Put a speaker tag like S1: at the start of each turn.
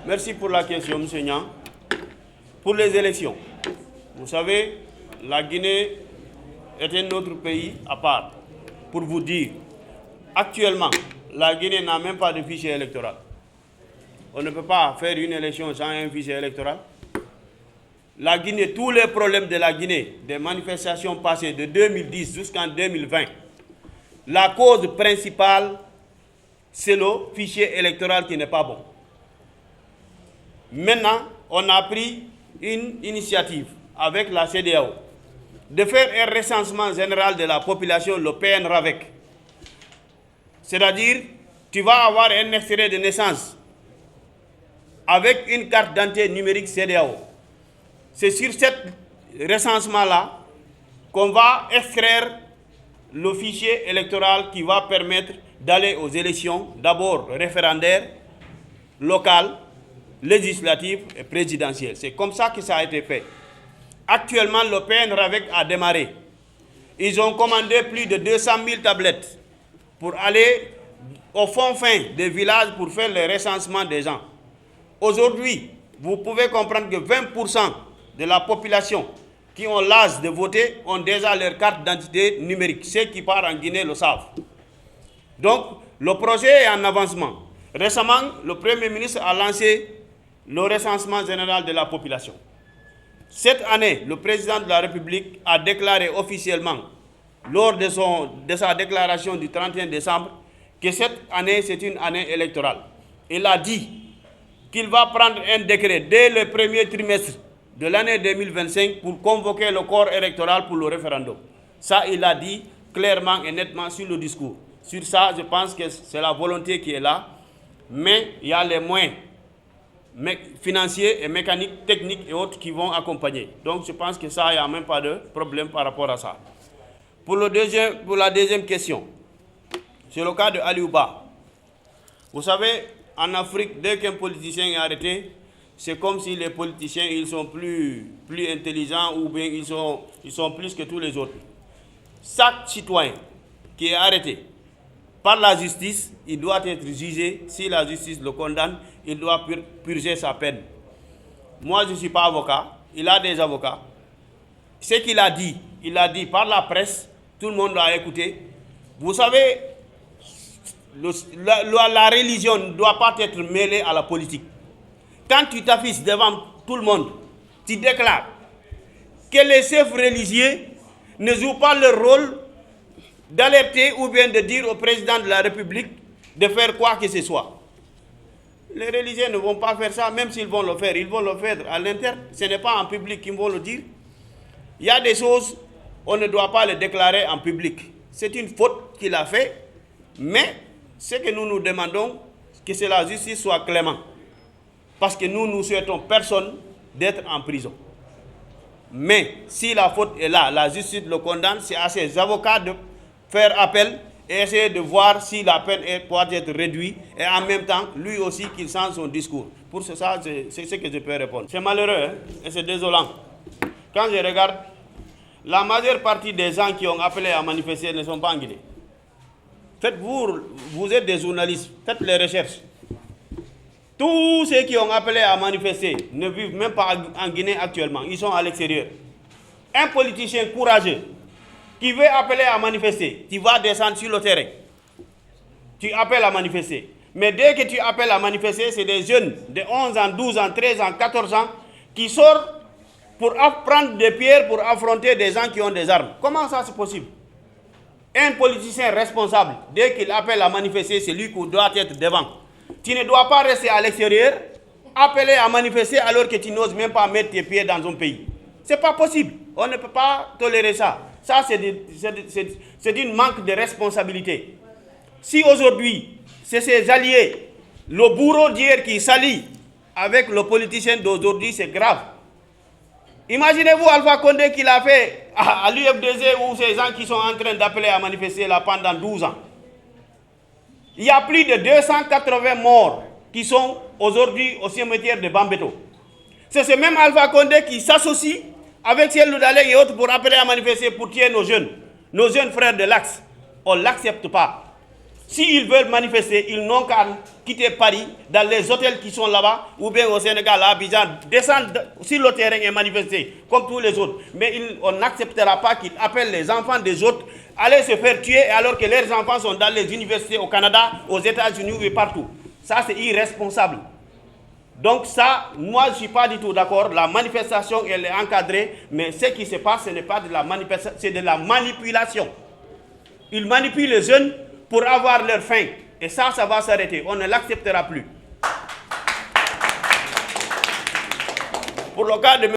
S1: Merci pour la question, M. Niang. Pour les élections, vous savez, la Guinée est un autre pays à part. Pour vous dire, actuellement, la Guinée n'a même pas de fichier électoral. On ne peut pas faire une élection sans un fichier électoral. La Guinée, tous les problèmes de la Guinée, des manifestations passées de 2010 jusqu'en 2020, la cause principale, c'est le fichier électoral qui n'est pas bon. Maintenant, on a pris une initiative avec la CEDEAO de faire un recensement général de la population, le PNRAVEC. C'est-à-dire, tu vas avoir un extrait de naissance avec une carte d'identité numérique CEDEAO. C'est sur ce recensement-là qu'on va extraire le fichier électoral qui va permettre d'aller aux élections, d'abord référendaires, locales, législatives et présidentielles. C'est comme ça que ça a été fait. Actuellement, le PNRAVEC a démarré. Ils ont commandé plus de 200 000 tablettes pour aller au fond fin des villages pour faire le recensement des gens. Aujourd'hui, vous pouvez comprendre que 20% de la population qui ont l'âge de voter ont déjà leur carte d'identité numérique. Ceux qui partent en Guinée le savent. Donc, le projet est en avancement. Récemment, le Premier ministre a lancé le recensement général de la population. Cette année, le président de la République a déclaré officiellement, lors de sa déclaration du 31 décembre, que cette année, c'est une année électorale. Il a dit qu'il va prendre un décret dès le premier trimestre de l'année 2025 pour convoquer le corps électoral pour le référendum. Ça, il a dit clairement et nettement sur le discours. Sur ça, je pense que c'est la volonté qui est là, mais il y a les moyens financiers et mécaniques, techniques et autres qui vont accompagner. Donc je pense que ça, il n'y a même pas de problème par rapport à ça. Pour la deuxième question, c'est le cas de Aliouba. Vous savez, en Afrique, dès qu'un politicien est arrêté, c'est comme si les politiciens ils sont plus intelligents ou bien ils sont plus que tous les autres. Chaque citoyen qui est arrêté par la justice, il doit être jugé. Si la justice le condamne, il doit purger sa peine. Moi, je ne suis pas avocat. Il a des avocats. Ce qu'il a dit, il a dit par la presse, tout le monde l'a écouté. Vous savez, la religion ne doit pas être mêlée à la politique. Quand tu t'affiches devant tout le monde, tu déclares que les chefs religieux ne jouent pas leur rôle d'alerter ou bien de dire au président de la République de faire quoi que ce soit. Les religieux ne vont pas faire ça, même s'ils vont le faire. Ils vont le faire à l'interne. Ce n'est pas en public qu'ils vont le dire. Il y a des choses, on ne doit pas les déclarer en public. C'est une faute qu'il a fait, mais ce que nous nous demandons, que c'est la justice soit clémente. Parce que nous ne souhaitons personne d'être en prison. Mais si la faute est là, la justice le condamne, c'est à ses avocats de faire appel et essayer de voir si la peine peut être réduite et en même temps, lui aussi, qu'il change son discours. Pour ça, c'est ce que je peux répondre. C'est malheureux hein, et c'est désolant. Quand je regarde, la majeure partie des gens qui ont appelé à manifester ne sont pas en Guinée. Vous êtes des journalistes, faites les recherches. Tous ceux qui ont appelé à manifester ne vivent même pas en Guinée actuellement. Ils sont à l'extérieur. Un politicien courageux qui veut appeler à manifester, tu vas descendre sur le terrain. Tu appelles à manifester. Mais dès que tu appelles à manifester, c'est des jeunes de 11 ans, 12 ans, 13 ans, 14 ans qui sortent pour prendre des pierres pour affronter des gens qui ont des armes. Comment ça c'est possible? Un politicien responsable, dès qu'il appelle à manifester, c'est lui qui doit être devant. Tu ne dois pas rester à l'extérieur, appeler à manifester alors que tu n'oses même pas mettre tes pieds dans un pays. Ce n'est pas possible. On ne peut pas tolérer ça. Ça, c'est d'une manque de responsabilité. Si aujourd'hui, c'est ses alliés, le bourreau d'hier qui s'allie avec le politicien d'aujourd'hui, c'est grave. Imaginez-vous Alpha Condé qu'il a fait à l'UFDG ou ces gens qui sont en train d'appeler à manifester là pendant 12 ans. Il y a plus de 280 morts qui sont aujourd'hui au cimetière de Bambeto. C'est ce même Alpha Condé qui s'associe avec Ciel Loudalé et autres pour appeler à manifester pour tuer nos jeunes frères de l'Axe. On ne l'accepte pas. S'ils veulent manifester, ils n'ont qu'à quitter Paris, dans les hôtels qui sont là-bas, ou bien au Sénégal, à Abidjan, descendre sur le terrain et manifester, comme tous les autres. Mais on n'acceptera pas qu'ils appellent les enfants des autres, aller se faire tuer, alors que leurs enfants sont dans les universités au Canada, aux États-Unis et partout. Ça, c'est irresponsable. Donc ça, moi, je ne suis pas du tout d'accord. La manifestation, elle est encadrée, mais ce qui se passe, ce n'est pas de la manifestation, c'est de la manipulation. Ils manipulent les jeunes pour avoir leur faim. Et ça va s'arrêter. On ne l'acceptera plus. Pour le cas de